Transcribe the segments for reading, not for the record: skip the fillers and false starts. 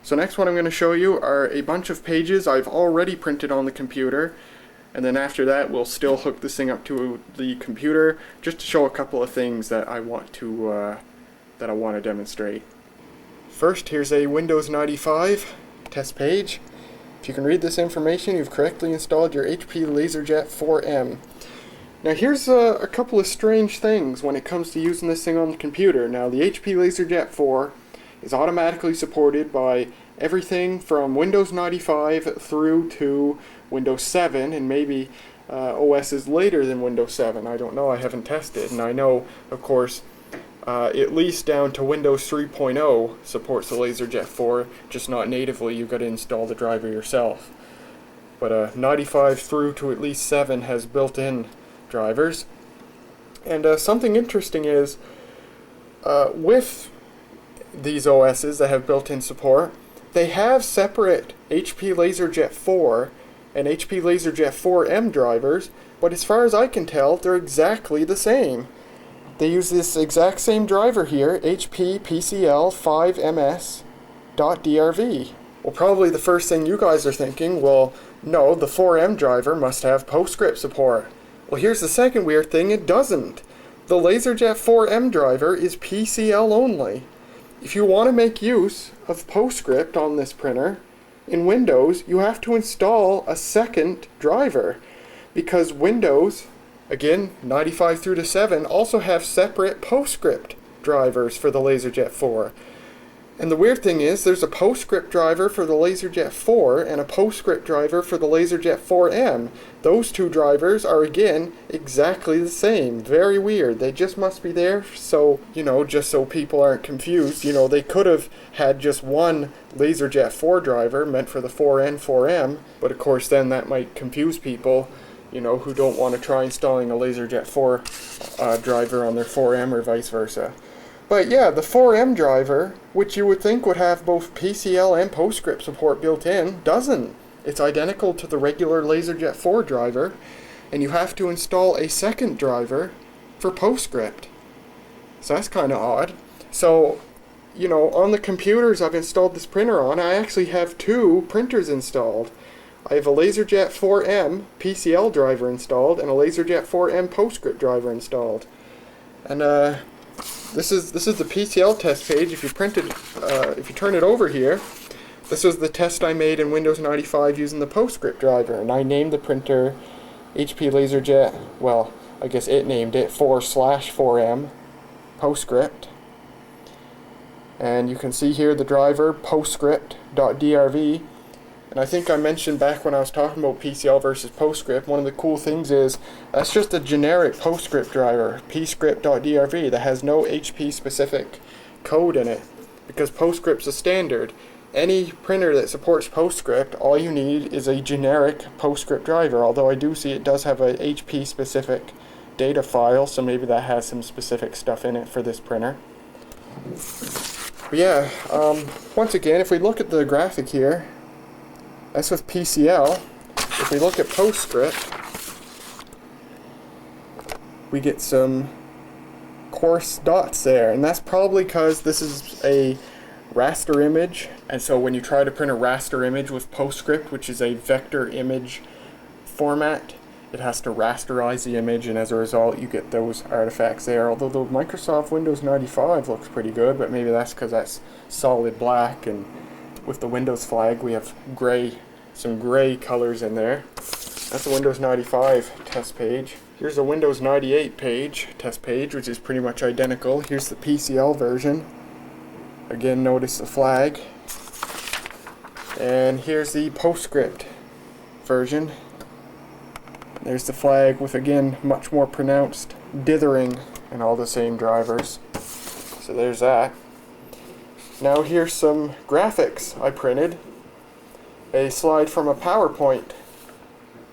So next what I'm going to show you are a bunch of pages I've already printed on the computer, and then after that we'll still hook this thing up to the computer just to show a couple of things that I want to demonstrate. First, here's a Windows 95 test page. If you can read this information, you've correctly installed your HP LaserJet 4M. Now here's a couple of strange things when it comes to using this thing on the computer. Now the HP LaserJet 4 is automatically supported by everything from Windows 95 through to Windows 7, and maybe OSs later than Windows 7. I don't know, I haven't tested, and I know, of course, at least down to Windows 3.0 supports the LaserJet 4, just not natively. You've got to install the driver yourself. But 95 through to at least 7 has built-in drivers. And something interesting is, with these OSs that have built-in support, they have separate HP LaserJet 4 and HP LaserJet 4M drivers, but as far as I can tell, they're exactly the same. They use this exact same driver here, HP PCL5MS.drv. Well, probably the first thing you guys are thinking, well, no, the 4M driver must have PostScript support. Well, here's the second weird thing, it doesn't. The LaserJet 4M driver is PCL only. If you want to make use of PostScript on this printer in Windows, you have to install a second driver, because Windows, again, 95 through to 7, also have separate PostScript drivers for the LaserJet 4. And the weird thing is, there's a PostScript driver for the LaserJet 4 and a PostScript driver for the LaserJet 4M. Those two drivers are, again, exactly the same. Very weird. They just must be there so, just so people aren't confused. They could have had just one LaserJet 4 driver meant for the 4 and 4M, but of course then that might confuse people, who don't want to try installing a LaserJet 4 driver on their 4M or vice versa. But yeah, the 4M driver, which you would think would have both PCL and PostScript support built in, doesn't. It's identical to the regular LaserJet 4 driver, and you have to install a second driver for PostScript. So that's kind of odd. So, on the computers I've installed this printer on, I actually have two printers installed. I have a LaserJet 4M PCL driver installed and a LaserJet 4M PostScript driver installed. And this is the PCL test page. If you turn it over here, this is the test I made in Windows 95 using the PostScript driver, and I named the printer HP LaserJet. Well, I guess it named it 4/4M PostScript. And you can see here the driver postscript.drv. And I think I mentioned back when I was talking about PCL versus PostScript, one of the cool things is that's just a generic PostScript driver, pscript.drv, that has no HP specific code in it, because PostScript's a standard. Any printer that supports PostScript, all you need is a generic PostScript driver, although I do see it does have a HP specific data file, so maybe that has some specific stuff in it for this printer. But yeah, once again, if we look at the graphic here, that's with PCL. If we look at PostScript, we get some coarse dots there, and that's probably because this is a raster image, and so when you try to print a raster image with PostScript, which is a vector image format, it has to rasterize the image, and as a result you get those artifacts there. Although the Microsoft Windows 95 looks pretty good, but maybe that's because that's solid black, and with the Windows flag we have some gray colors in there. That's a Windows 95 test page. Here's a Windows 98 test page, which is pretty much identical. Here's the PCL version. Again, notice the flag. And here's the PostScript version. There's the flag with, again, much more pronounced dithering and all the same drivers. So there's that. Now here's some graphics I printed. A slide from a PowerPoint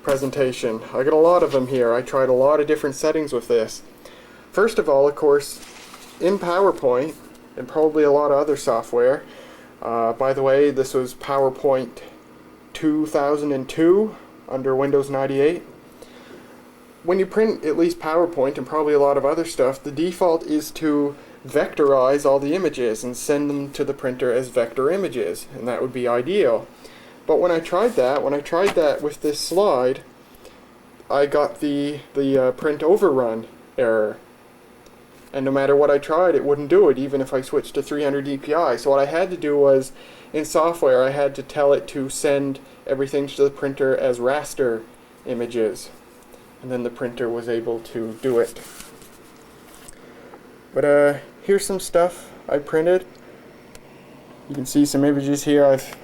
presentation. I got a lot of them here. I tried a lot of different settings with this. First of all, of course, in PowerPoint, and probably a lot of other software, by the way, this was PowerPoint 2002 under Windows 98. When you print at least PowerPoint and probably a lot of other stuff, the default is to vectorize all the images and send them to the printer as vector images, and that would be ideal. But when I tried that with this slide, I got the print overrun error. And no matter what I tried, it wouldn't do it, even if I switched to 300 dpi. So what I had to do was, in software, I had to tell it to send everything to the printer as raster images. And then the printer was able to do it. But here's some stuff I printed. You can see some images here. I've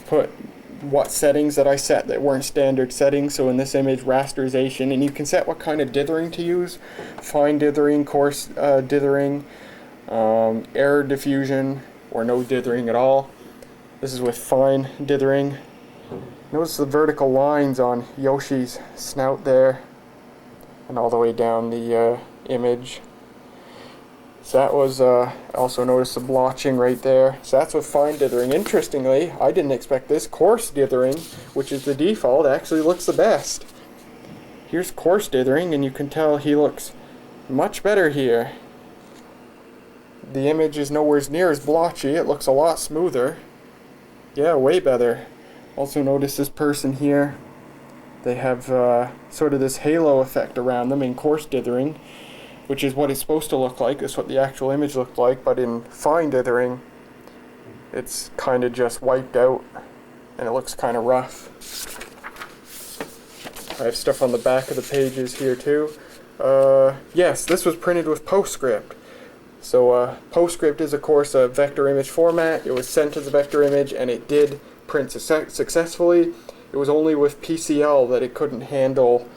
put what settings that I set that weren't standard settings. So in this image, rasterization, and you can set what kind of dithering to use: fine dithering, coarse dithering, error diffusion, or no dithering at all. This is with fine dithering. Notice the vertical lines on Yoshi's snout there, and all the way down the image. So that was, also notice the blotching right there. So that's with fine dithering. Interestingly, I didn't expect this. Coarse dithering, which is the default, actually looks the best. Here's coarse dithering, and you can tell he looks much better here. The image is nowhere near as blotchy. It looks a lot smoother. Yeah, way better. Also notice this person here. They have sort of this halo effect around them in coarse dithering, which is what it's supposed to look like. That's what the actual image looked like, but in fine dithering, it's kind of just wiped out, and it looks kind of rough. I have stuff on the back of the pages here too. Yes, this was printed with PostScript. So PostScript is, of course, a vector image format. It was sent as a vector image, and it did print successfully. It was only with PCL that it couldn't handle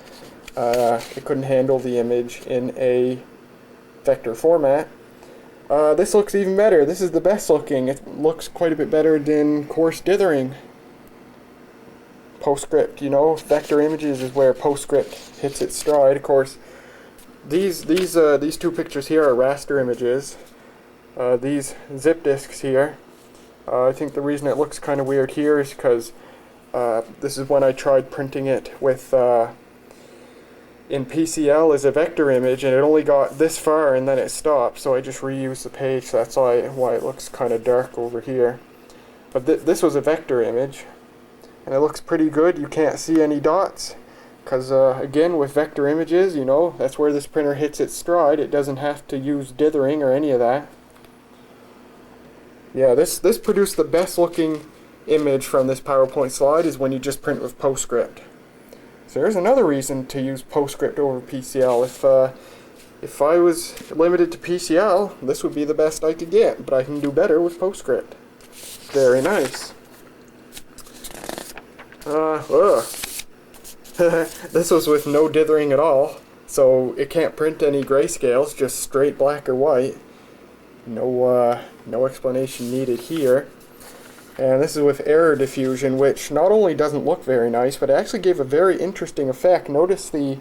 the image in a vector format. This looks even better. This is the best looking. It looks quite a bit better than coarse dithering. PostScript, you know, vector images is where PostScript hits its stride. Of course, these two pictures here are raster images. These zip disks here. I think the reason it looks kind of weird here is because this is when I tried printing it with in PCL as a vector image, and it only got this far and then it stopped, so I just reused the page. So that's why it looks kind of dark over here. But this was a vector image, and it looks pretty good. You can't see any dots because again, with vector images, you know, that's where this printer hits its stride. It doesn't have to use dithering or any of that. Yeah, this produced the best looking image from this PowerPoint slide is when you just print with PostScript. So there's another reason to use PostScript over PCL. If I was limited to PCL, this would be the best I could get, but I can do better with PostScript. Very nice. This was with no dithering at all, so it can't print any grayscales, just straight black or white. No explanation needed here. And this is with error diffusion, which not only doesn't look very nice, but it actually gave a very interesting effect. Notice the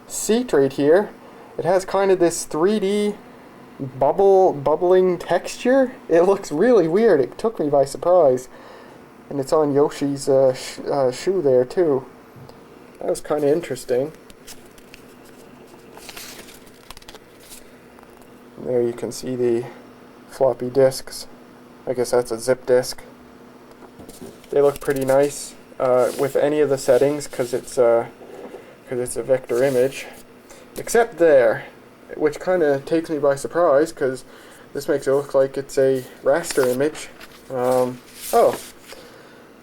seat right here. It has kind of this 3D bubbling texture. It looks really weird. It took me by surprise. And it's on Yoshi's shoe there too. That was kind of interesting. And there you can see the floppy disks. I guess that's a zip disk. They look pretty nice with any of the settings because it's a vector image, except there, which kind of takes me by surprise because this makes it look like it's a raster image. Oh,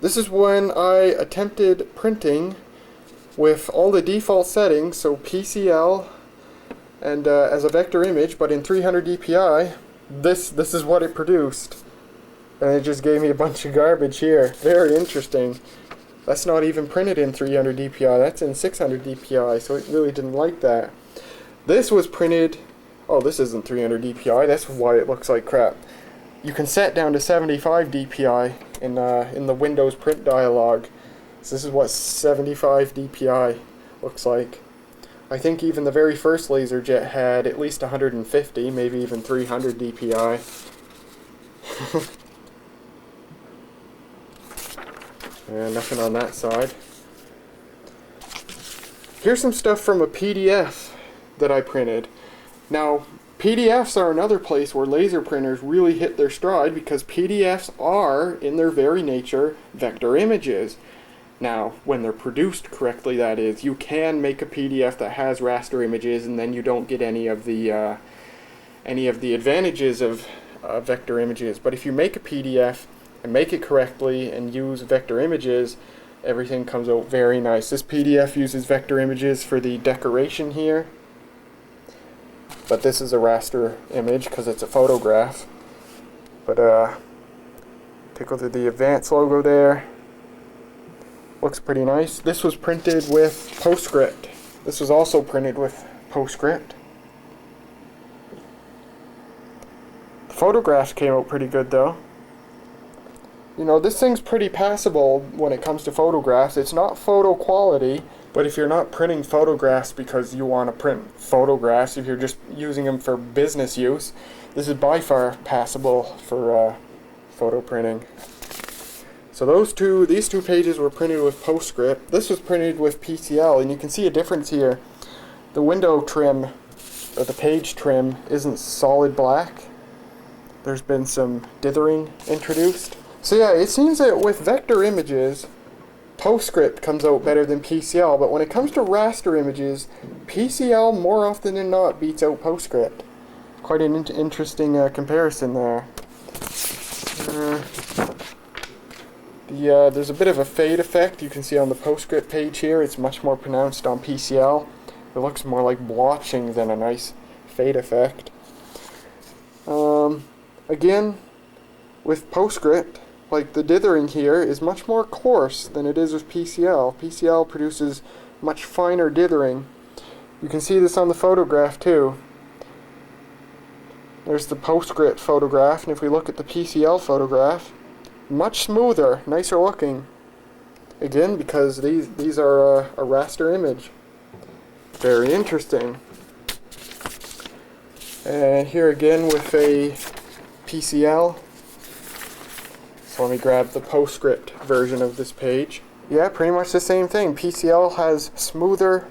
this is when I attempted printing with all the default settings, so PCL and as a vector image, but in 300 dpi. This is what it produced. And it just gave me a bunch of garbage here. Very interesting. That's not even printed in 300 dpi. That's in 600 dpi, so it really didn't like that. This was printed... Oh, this isn't 300 dpi. That's why it looks like crap. You can set down to 75 dpi in the Windows print dialog. So this is what 75 dpi looks like. I think even the very first LaserJet had at least 150, maybe even 300 dpi. And nothing on that side. Here's some stuff from a PDF that I printed. Now, PDFs are another place where laser printers really hit their stride, because PDFs are, in their very nature, vector images. Now, when they're produced correctly, that is, you can make a PDF that has raster images, and then you don't get any of the advantages of vector images. But if you make a PDF and make it correctly and use vector images, everything comes out very nice. This PDF uses vector images for the decoration here, but this is a raster image because it's a photograph. But take a look at the advanced logo there. Looks pretty nice. This was printed with PostScript. This was also printed with PostScript. The photographs came out pretty good though. You know, this thing's pretty passable when it comes to photographs. It's not photo quality, but if you're not printing photographs because you want to print photographs, if you're just using them for business use, this is by far passable for photo printing. So these two pages were printed with PostScript. This was printed with PCL, and you can see a difference here. The window trim, or the page trim, isn't solid black. There's been some dithering introduced. So yeah, it seems that with vector images, PostScript comes out better than PCL, but when it comes to raster images, PCL more often than not beats out PostScript. Quite an interesting comparison there. There's a bit of a fade effect you can see on the PostScript page here. It's much more pronounced on PCL. It looks more like blotching than a nice fade effect. Again, with PostScript, like the dithering here is much more coarse than it is with PCL. PCL produces much finer dithering. You can see this on the photograph too. There's the PostScript photograph, and if we look at the PCL photograph, much smoother, nicer looking. Again, because these are a raster image. Very interesting. And here again with a PCL. So let me grab the PostScript version of this page. Yeah, pretty much the same thing. PCL has smoother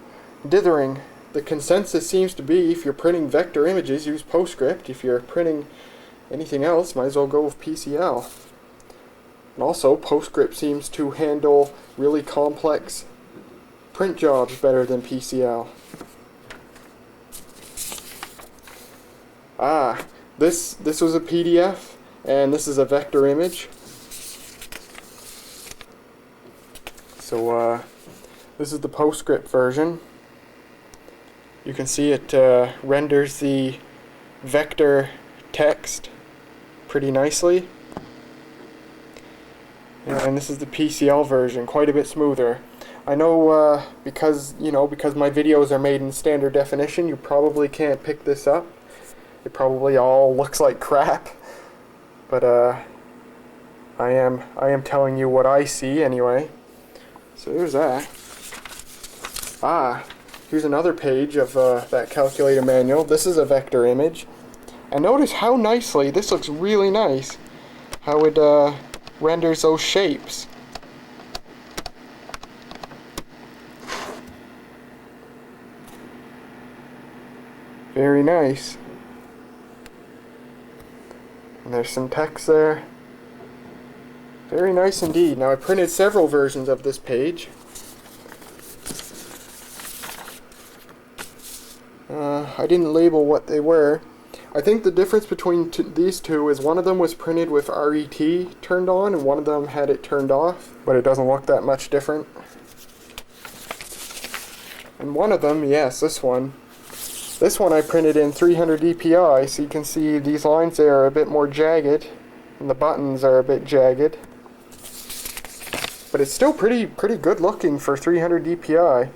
dithering. The consensus seems to be if you're printing vector images, use PostScript. If you're printing anything else, might as well go with PCL. And also, PostScript seems to handle really complex print jobs better than PCL. This was a PDF, and this is a vector image. So this is the PostScript version. You can see it renders the vector text pretty nicely. And this is the PCL version, quite a bit smoother. I know because my videos are made in standard definition, you probably can't pick this up. It probably all looks like crap, but I am telling you what I see anyway. So there's that. Here's another page of that calculator manual. This is a vector image, and notice how nicely this looks. Really nice. How it renders those shapes. Very nice. And there's some text there. Very nice indeed. Now I printed several versions of this page. I didn't label what they were. I think the difference between these two is one of them was printed with RET turned on and one of them had it turned off, but it doesn't look that much different. And one of them, yes, this one I printed in 300 dpi, so you can see these lines there are a bit more jagged and the buttons are a bit jagged. But it's still pretty good looking for 300 dpi.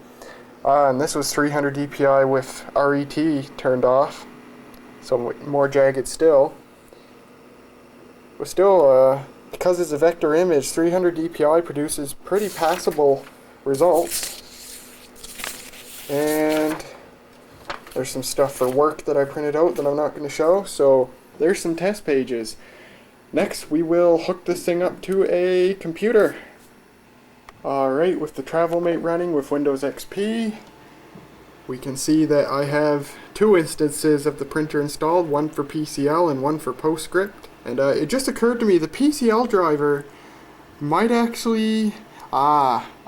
And this was 300 dpi with RET turned off, so more jagged still. But still, because it's a vector image, 300 dpi produces pretty passable results. And there's some stuff for work that I printed out that I'm not going to show, so there's some test pages. Next, we will hook this thing up to a computer. Alright, with the TravelMate running with Windows XP, we can see that I have two instances of the printer installed, one for PCL and one for PostScript. And it just occurred to me the PCL driver might actually...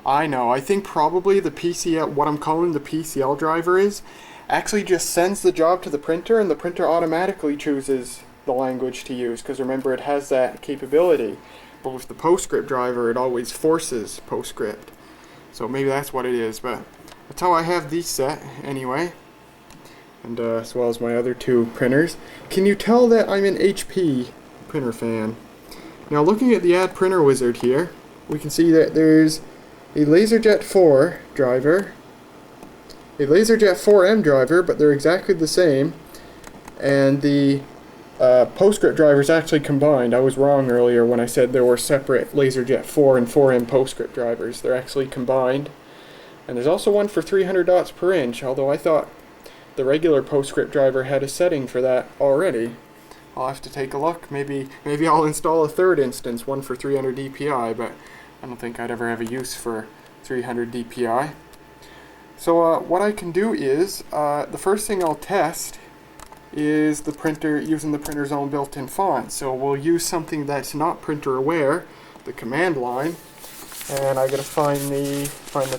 I know. I think probably the PCL, what I'm calling the PCL driver is, actually just sends the job to the printer and the printer automatically chooses the language to use, because remember it has that capability. But with the PostScript driver it always forces PostScript. So maybe that's what it is, but that's how I have these set anyway. And as well as my other two printers. Can you tell that I'm an HP printer fan? Now looking at the Add Printer Wizard here, we can see that there's a LaserJet 4 driver, a LaserJet 4M driver, but they're exactly the same, and the PostScript driver is actually combined. I was wrong earlier when I said there were separate LaserJet 4 and 4M PostScript drivers. They're actually combined. And there's also one for 300 dots per inch, although I thought the regular PostScript driver had a setting for that already. I'll have to take a look. Maybe I'll install a third instance, one for 300 dpi, but I don't think I'd ever have a use for 300 dpi. So what I can do is, the first thing I'll test is the printer using the printer's own built-in font. So we'll use something that's not printer aware, the command line, and I gotta find the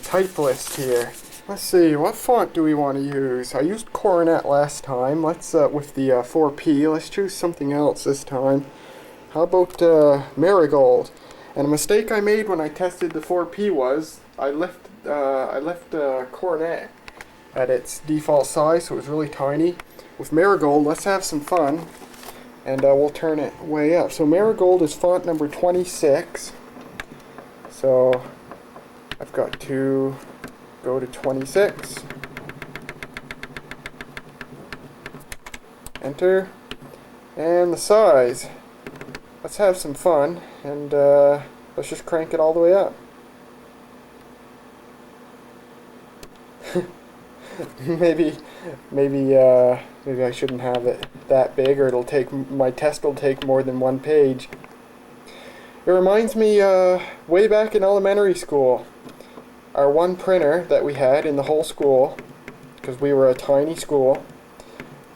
type list here. Let's see, what font do we want to use? I used Coronet last time. Let's with the 4P. Let's choose something else this time. How about Marigold? And a mistake I made when I tested the 4P was I left Coronet at its default size, so it was really tiny. With Marigold, let's have some fun, and we'll turn it way up. So Marigold is font number 26. So I've got to go to 26. Enter. And the size. Let's have some fun, and let's just crank it all the way up. maybe I shouldn't have it that big, or my test will take more than one page. It reminds me way back in elementary school, our one printer that we had in the whole school, because we were a tiny school,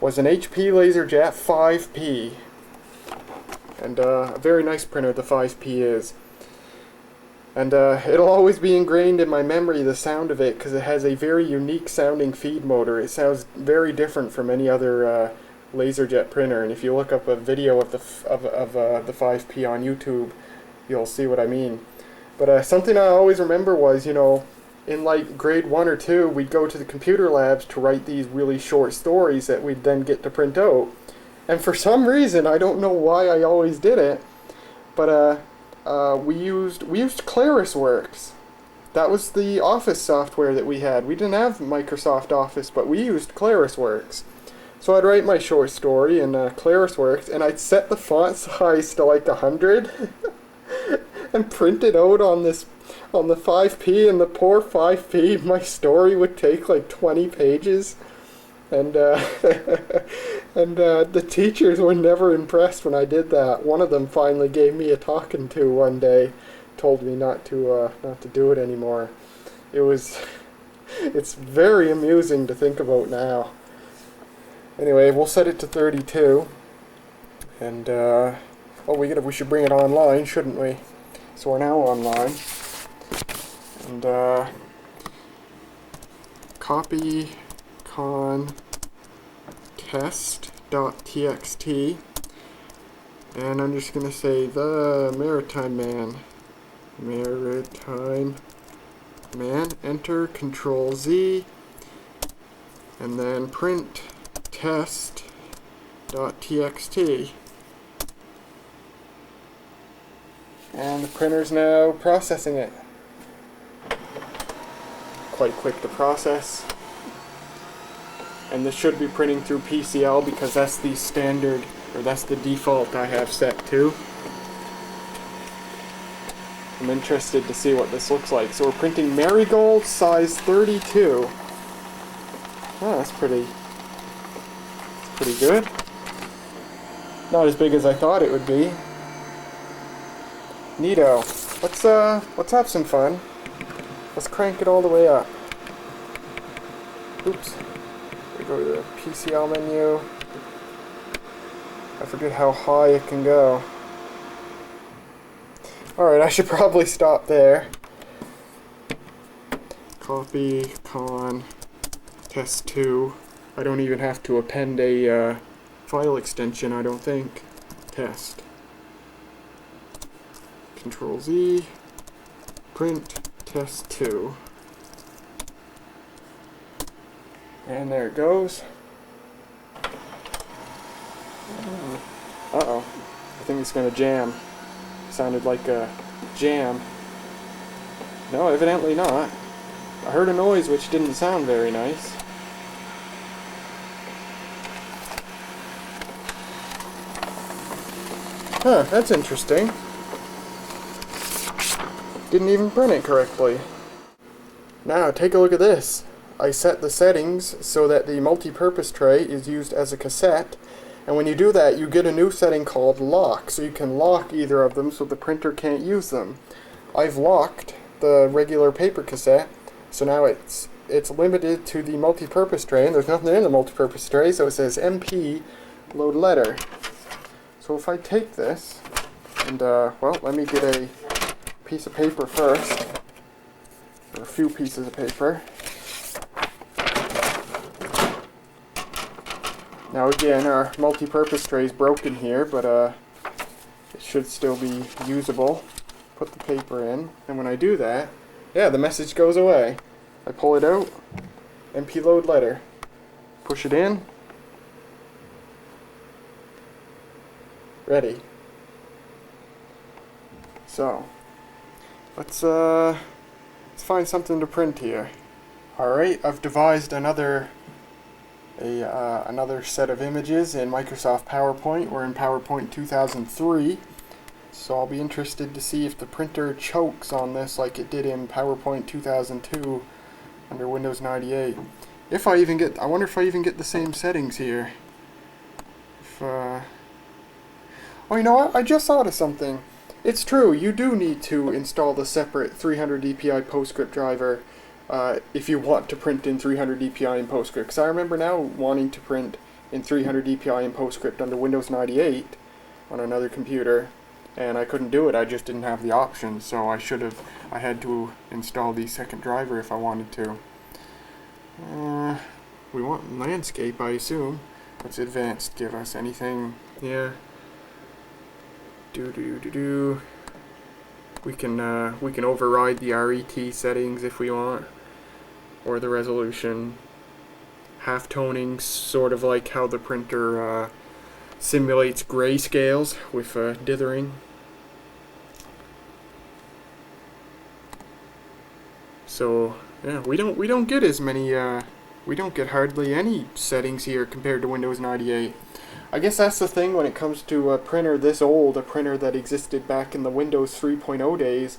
was an HP LaserJet 5P. And a very nice printer the 5P is. And it'll always be ingrained in my memory, the sound of it, because it has a very unique sounding feed motor. It sounds very different from any other LaserJet printer, and if you look up a video of the 5P on YouTube, you'll see what I mean. But something I always remember was, you know, in like grade 1 or 2, we'd go to the computer labs to write these really short stories that we'd then get to print out. And for some reason, I don't know why I always did it, but we used ClarisWorks. That was the Office software that we had. We didn't have Microsoft Office, but we used ClarisWorks. So I'd write my short story in ClarisWorks, and I'd set the font size to like 100 and print it out on the 5P, and the poor 5P, my story would take like 20 pages. And the teachers were never impressed when I did that. One of them finally gave me a talking to one day, told me not to do it anymore. It's very amusing to think about now. Anyway, we'll set it to 32, and we should bring it online, shouldn't we? So we're now online, and copy con test.txt, and I'm just going to say the Maritime Man, enter, Control Z, and then print test.txt. And the printer's now processing it. Quite quick to process. And this should be printing through PCL because that's the standard, or that's the default I have set to. I'm interested to see what this looks like. So we're printing Marigold size 32. Oh, that's pretty good. Not as big as I thought it would be. Neato. Let's have some fun. Let's crank it all the way up. Oops. We go to the PCL menu. I forget how high it can go. Alright, I should probably stop there. Copy, con, test 2. I don't even have to append a file extension, I don't think. Test. Control Z. Print test 2. And there it goes. Uh-oh. I think it's going to jam. Sounded like a jam. No, evidently not. I heard a noise which didn't sound very nice. Huh, that's interesting. Didn't even print it correctly. Now, take a look at this. I set the settings so that the multi-purpose tray is used as a cassette, and when you do that, you get a new setting called lock, so you can lock either of them so the printer can't use them. I've locked the regular paper cassette, so now it's limited to the multi-purpose tray, and there's nothing in the multi-purpose tray, so it says MP load letter. So if I take this, and well, let me get a piece of paper first, or a few pieces of paper. Now again, our multi-purpose tray is broken here, but it should still be usable. Put the paper in, and when I do that, yeah, the message goes away. I pull it out, MP load letter. Push it in. Ready. So, let's find something to print here. Alright, I've devised another set of images in Microsoft PowerPoint. We're in PowerPoint 2003, so I'll be interested to see if the printer chokes on this like it did in PowerPoint 2002 under Windows 98. If I even get, I wonder if I even get the same settings here. Oh, you know what? I just thought of something. It's true, you do need to install the separate 300 DPI PostScript driver if you want to print in 300 DPI in PostScript. Because I remember now wanting to print in 300 DPI in PostScript under Windows 98 on another computer, and I couldn't do it. I just didn't have the option, so I had to install the second driver if I wanted to. We want landscape, I assume. What's advanced give us? Anything? Yeah. We can override the RET settings if we want, or the resolution. Half toning, sort of like how the printer simulates grayscales with dithering. So yeah, we don't get as many. We don't get hardly any settings here compared to Windows 98. I guess that's the thing when it comes to a printer this old, a printer that existed back in the Windows 3.0 days,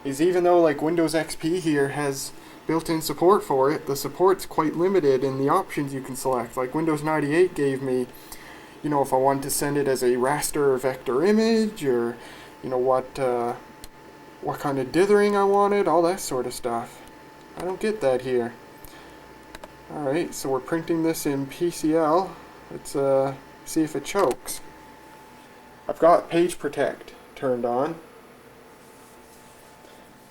is even though like Windows XP here has built-in support for it, the support's quite limited in the options you can select. Like Windows 98 gave me, you know, if I wanted to send it as a raster or vector image, or, you know, what kind of dithering I wanted, all that sort of stuff. I don't get that here. Alright, so we're printing this in PCL. Let's see if it chokes. I've got Page Protect turned on.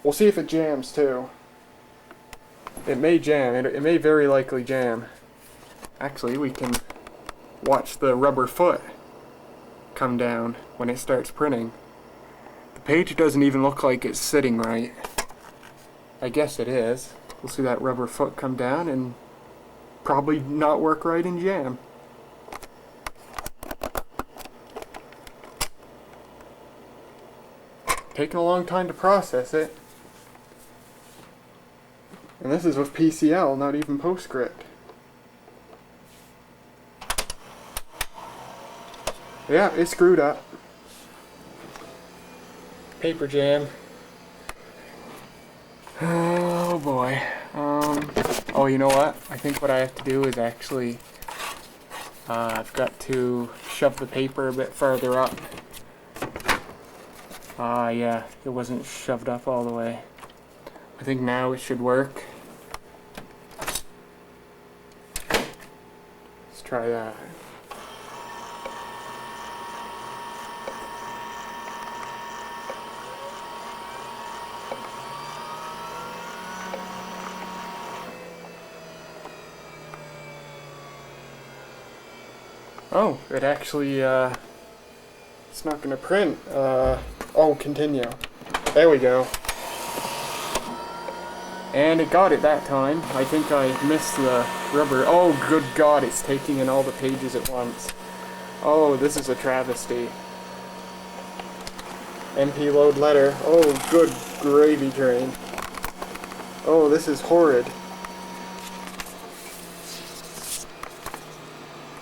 We'll see if it jams too. It may jam. It may very likely jam. Actually, we can watch the rubber foot come down when it starts printing. The page doesn't even look like it's sitting right. I guess it is. We'll see that rubber foot come down and probably not work right and jam. Taking a long time to process it. And this is with PCL, not even PostScript. Yeah, it's screwed up. Paper jam. Oh boy. Oh, you know what? I think what I have to do is actually I've got to shove the paper a bit further up. Yeah, it wasn't shoved up all the way. I think now it should work. try that. Oh, it actually, it's not gonna print. Oh, continue. There we go. And it got it that time. I think I missed the rubber. Oh, good God, it's taking in all the pages at once. Oh, this is a travesty. MP load letter. Oh, good gravy train. Oh, this is horrid.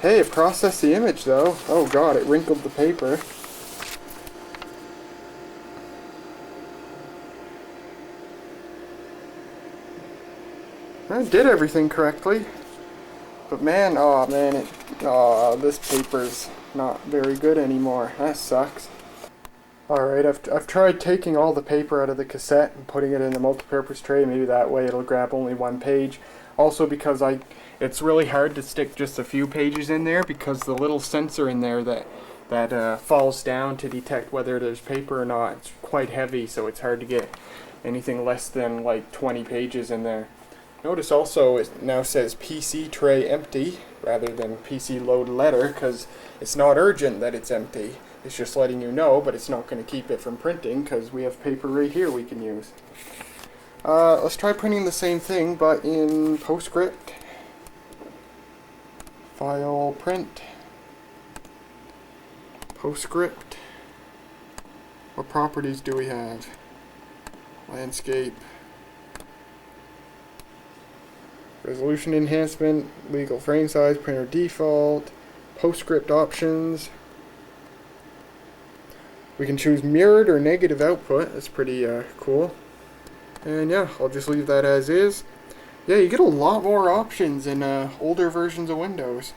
Hey, it processed the image though. Oh God, it wrinkled the paper. I did everything correctly. But man, this paper's not very good anymore. That sucks. Alright, I've tried taking all the paper out of the cassette and putting it in the multi-purpose tray. Maybe that way it'll grab only one page. Also because it's really hard to stick just a few pages in there because the little sensor in there that falls down to detect whether there's paper or not, it's quite heavy, so it's hard to get anything less than like 20 pages in there. Notice also it now says PC tray empty rather than PC load letter because it's not urgent that it's empty. It's just letting you know, but it's not going to keep it from printing because we have paper right here we can use. Let's try printing the same thing but in PostScript. File, print, PostScript. What properties do we have? Landscape, resolution enhancement, legal frame size, printer default, PostScript options. We can choose mirrored or negative output. That's pretty cool. And yeah, I'll just leave that as is. Yeah, you get a lot more options in older versions of Windows.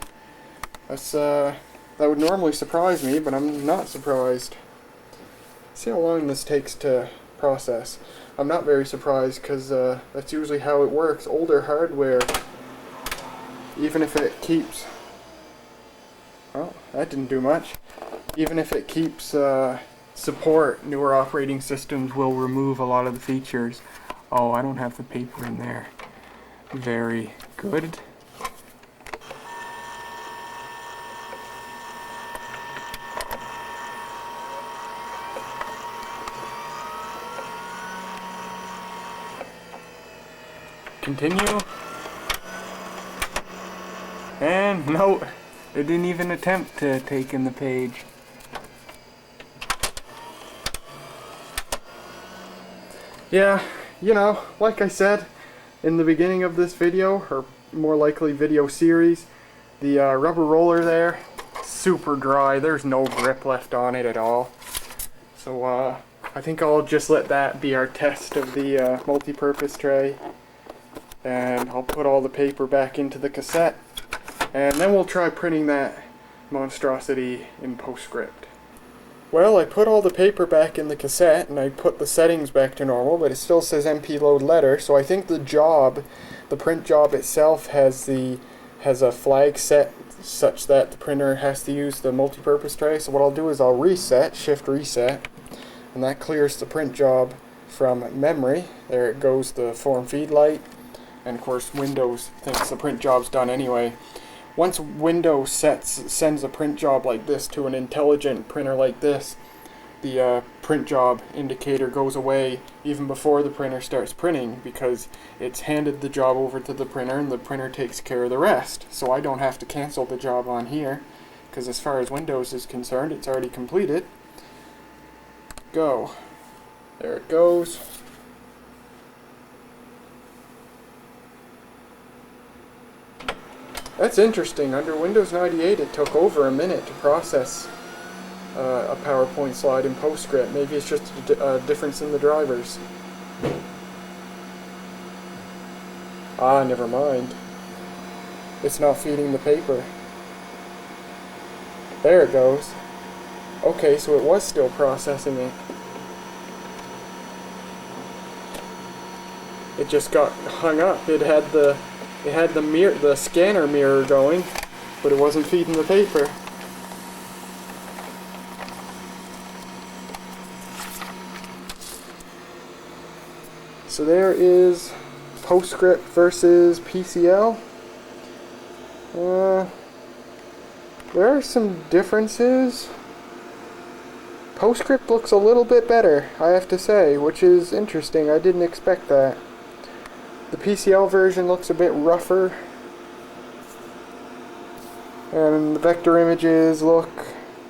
That would normally surprise me, but I'm not surprised. See how long this takes to process. I'm not very surprised because that's usually how it works. Older hardware, even if it keeps... Oh, that didn't do much. Even if it keeps support, newer operating systems will remove a lot of the features. Oh, I don't have the paper in there. Very good. Continue. And no, it didn't even attempt to take in the page. Yeah, you know, like I said in the beginning of this video, or more likely video series, the rubber roller there, super dry. There's no grip left on it at all. So I think I'll just let that be our test of the multi-purpose tray. And I'll put all the paper back into the cassette. And then we'll try printing that monstrosity in PostScript. Well, I put all the paper back in the cassette and I put the settings back to normal, but it still says MP load letter, so I think the print job itself has a flag set such that the printer has to use the multi-purpose tray. So what I'll do is I'll reset, shift reset, and that clears the print job from memory. There it goes, the form feed light, and of course Windows thinks the print job's done anyway. Once Windows sends a print job like this to an intelligent printer like this, the print job indicator goes away even before the printer starts printing because it's handed the job over to the printer and the printer takes care of the rest. So I don't have to cancel the job on here because as far as Windows is concerned, it's already completed. Go. There it goes. That's interesting. Under Windows 98 it took over a minute to process a PowerPoint slide in PostScript. Maybe it's just a difference in the drivers. Ah, never mind. It's not feeding the paper. There it goes. Okay, so it was still processing it. It just got hung up. It had the scanner mirror going, but it wasn't feeding the paper. So there is PostScript versus PCL. There are some differences. PostScript looks a little bit better, I have to say, which is interesting. I didn't expect that. The PCL version looks a bit rougher, and the vector images look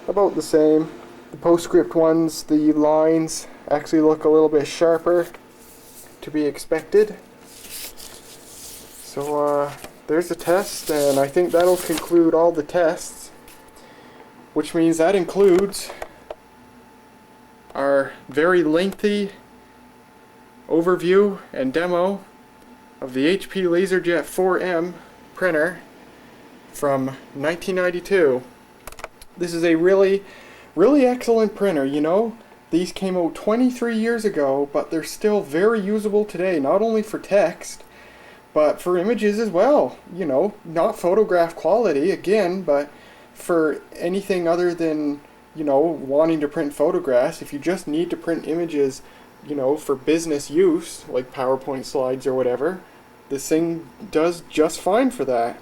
about the same. The PostScript ones, the lines actually look a little bit sharper, to be expected. So there's the test, and I think that'll conclude all the tests, which means that includes our very lengthy overview and demo of the HP LaserJet 4M printer from 1992. This is a really excellent printer, you know. These came out 23 years ago, but they're still very usable today, not only for text, but for images as well. You know, not photograph quality, again, but for anything other than, you know, wanting to print photographs. If you just need to print images, you know, for business use, like PowerPoint slides or whatever, this thing does just fine for that.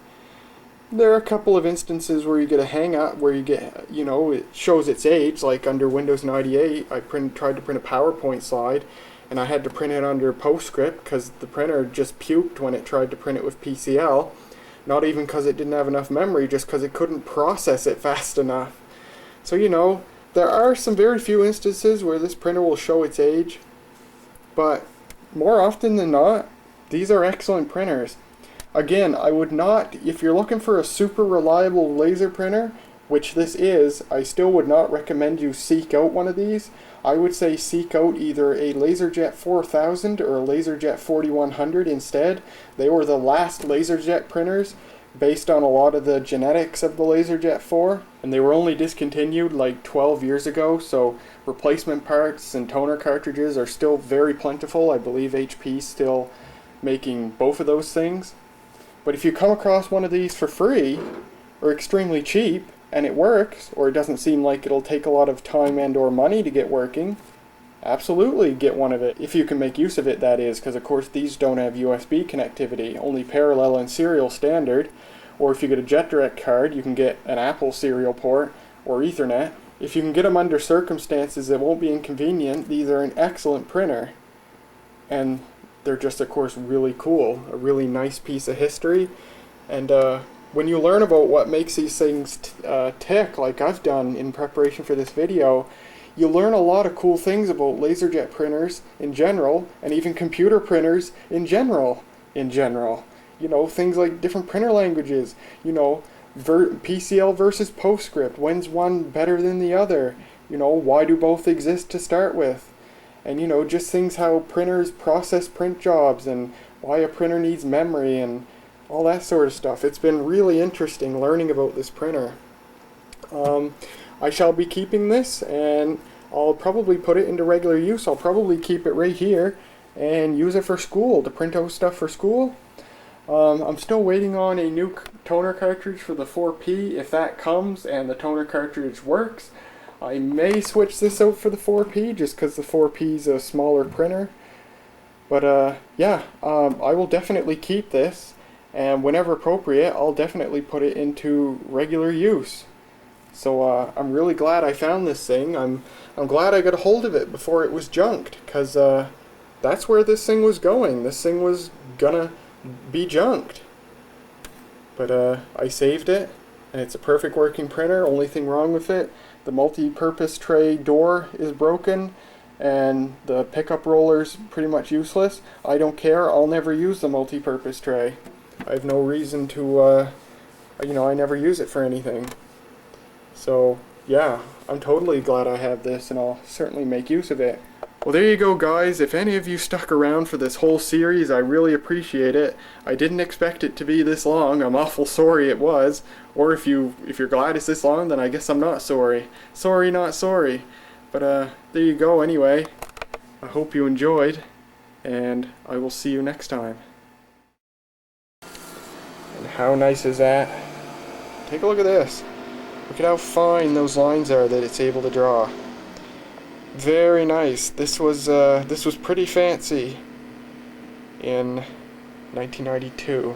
There are a couple of instances where you get a hang-up, where you get, you know, it shows its age, like under Windows 98, I tried to print a PowerPoint slide, and I had to print it under PostScript because the printer just puked when it tried to print it with PCL. Not even because it didn't have enough memory, just because it couldn't process it fast enough. So, you know, there are some very few instances where this printer will show its age, but more often than not, these are excellent printers. Again, I would not, if you're looking for a super reliable laser printer, which this is, I still would not recommend you seek out one of these. I would say seek out either a LaserJet 4000 or a LaserJet 4100 instead. They were the last LaserJet printers based on a lot of the genetics of the LaserJet 4, and they were only discontinued like 12 years ago, so replacement parts and toner cartridges are still very plentiful. I believe HP's still making both of those things. But if you come across one of these for free or extremely cheap and it works, or it doesn't seem like it'll take a lot of time and or money to get working, absolutely get one of it, if you can make use of it, that is, because of course these don't have USB connectivity, only parallel and serial standard. Or if you get a JetDirect card, you can get an Apple serial port or Ethernet. If you can get them under circumstances that won't be inconvenient, these are an excellent printer. And they're just, of course, really cool. A really nice piece of history. And when you learn about what makes these things tick, like I've done in preparation for this video, you learn a lot of cool things about LaserJet printers in general, and even computer printers in general. You know, things like different printer languages, you know, PCL versus PostScript. When's one better than the other? You know, why do both exist to start with? And, you know, just things how printers process print jobs and why a printer needs memory and all that sort of stuff. It's been really interesting learning about this printer. I shall be keeping this, and I'll probably put it into regular use. I'll probably keep it right here and use it for school, to print out stuff for school. I'm still waiting on a new toner cartridge for the 4P. If that comes and the toner cartridge works, I may switch this out for the 4P, just because the 4P is a smaller printer. But yeah, I will definitely keep this, and whenever appropriate, I'll definitely put it into regular use. So I'm really glad I found this thing. I'm glad I got a hold of it before it was junked, because that's where this thing was going. This thing was gonna be junked. But I saved it, and it's a perfect working printer. Only thing wrong with it, the multi-purpose tray door is broken, and the pickup roller's pretty much useless. I don't care, I'll never use the multi-purpose tray. I have no reason to, you know, I never use it for anything. So, yeah, I'm totally glad I have this, and I'll certainly make use of it. Well, there you go, guys. If any of you stuck around for this whole series, I really appreciate it. I didn't expect it to be this long. I'm awful sorry it was. Or if you're glad it's this long, then I guess I'm not sorry. Sorry, not sorry. But there you go anyway. I hope you enjoyed, and I will see you next time. And how nice is that? Take a look at this. Look at how fine those lines are that it's able to draw. Very nice. This was pretty fancy in 1992.